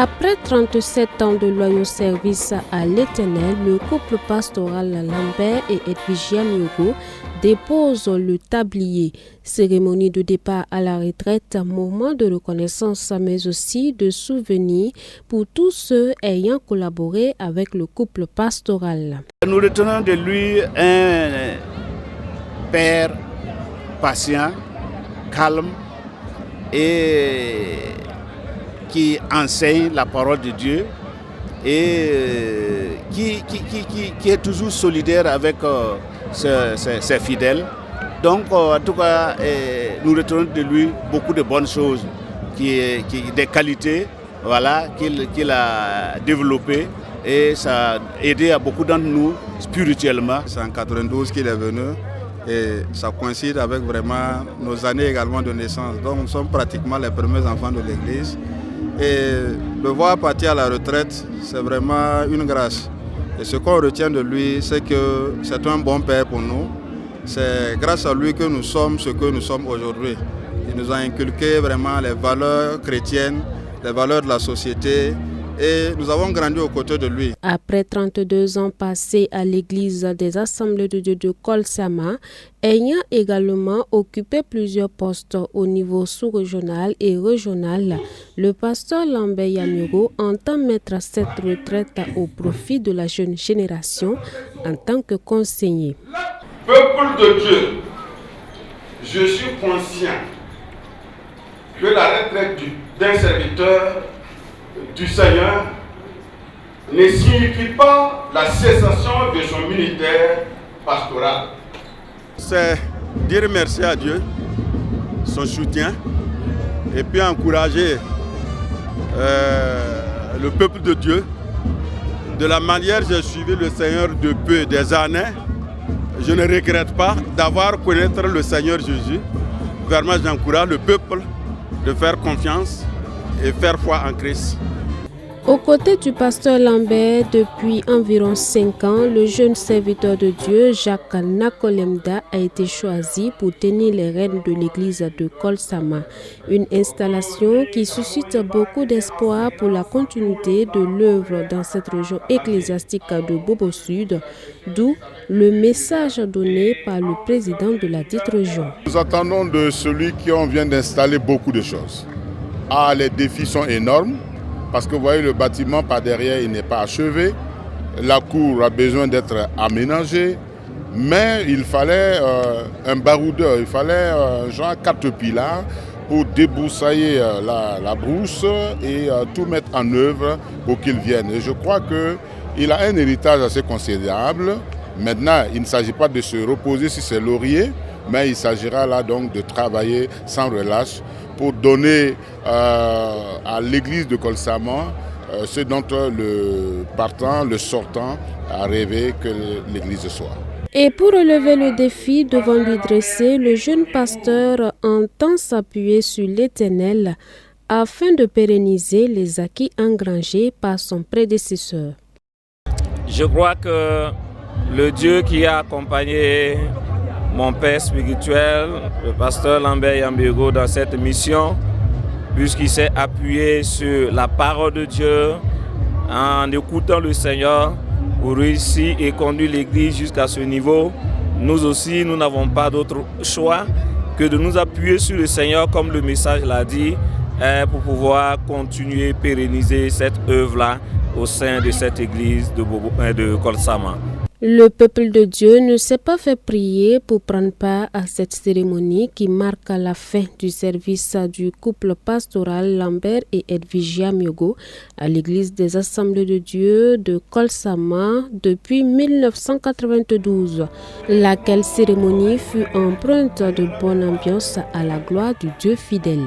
Après 37 ans de loyaux services à l'Éternel, le couple pastoral Lambert et Edvigia Myogo dépose le tablier. Cérémonie de départ à la retraite, moment de reconnaissance mais aussi de souvenir pour tous ceux ayant collaboré avec le couple pastoral. Nous retenons de lui un père patient, calme et qui enseigne la parole de Dieu et qui est toujours solidaire avec ses fidèles. Donc, en tout cas, nous retenons de lui beaucoup de bonnes choses, des qualités voilà, qu'il a développées et ça a aidé à beaucoup d'entre nous spirituellement. C'est en 92 qu'il est venu et ça coïncide avec vraiment nos années également de naissance. Donc, nous sommes pratiquement les premiers enfants de l'Église. Et le voir partir à la retraite, c'est vraiment une grâce. Et ce qu'on retient de lui, c'est que c'est un bon père pour nous. C'est grâce à lui que nous sommes ce que nous sommes aujourd'hui. Il nous a inculqué vraiment les valeurs chrétiennes, les valeurs de la société. Et nous avons grandi aux côtés de lui. Après 32 ans passés à l'église des Assemblées de Dieu de Kolsama, ayant également occupé plusieurs postes au niveau sous-régional et régional, le pasteur Lambert Myogo entend mettre cette retraite au profit de la jeune génération en tant que conseiller. Peuple de Dieu, je suis conscient que la retraite d'un serviteur du Seigneur ne signifie pas la cessation de son ministère pastoral. C'est dire merci à Dieu, son soutien, et puis encourager le peuple de Dieu. De la manière dont j'ai suivi le Seigneur depuis des années, je ne regrette pas d'avoir connaître le Seigneur Jésus. Vraiment, j'encourage le peuple de faire confiance et faire foi en Christ. Aux côtés du pasteur Lambert, depuis environ 5 ans, le jeune serviteur de Dieu, Jacques Nakolemda, a été choisi pour tenir les rênes de l'église de Kolsama. Une installation qui suscite beaucoup d'espoir pour la continuité de l'œuvre dans cette région ecclésiastique de Bobo Sud, d'où le message donné par le président de la dite région. Nous attendons de celui qui vient d'installer beaucoup de choses. Les défis sont énormes. Parce que vous voyez, le bâtiment par derrière, il n'est pas achevé. La cour a besoin d'être aménagée. Mais il fallait un baroudeur, il fallait genre 4 pilars pour débroussailler la brousse et tout mettre en œuvre pour qu'il vienne. Et je crois qu'il a un héritage assez considérable. Maintenant, il ne s'agit pas de se reposer sur ses lauriers, mais il s'agira là donc de travailler sans relâche pour donner à l'église de Kolsama ce dont le partant, le sortant a rêvé que l'église soit. Et pour relever le défi devant lui dresser, le jeune pasteur entend s'appuyer sur l'Éternel afin de pérenniser les acquis engrangés par son prédécesseur. Je crois que le Dieu qui a accompagné mon père spirituel, le pasteur Lambert Myogo, dans cette mission, puisqu'il s'est appuyé sur la parole de Dieu en écoutant le Seigneur pour réussir et conduire l'Église jusqu'à ce niveau. Nous aussi, nous n'avons pas d'autre choix que de nous appuyer sur le Seigneur, comme le message l'a dit, pour pouvoir continuer, pérenniser cette œuvre-là au sein de cette Église de Kolsama. Le peuple de Dieu ne s'est pas fait prier pour prendre part à cette cérémonie qui marque la fin du service du couple pastoral Lambert et Edvigia Myogo à l'église des Assemblées de Dieu de Kolsama depuis 1992, laquelle cérémonie fut empreinte de bonne ambiance à la gloire du Dieu fidèle.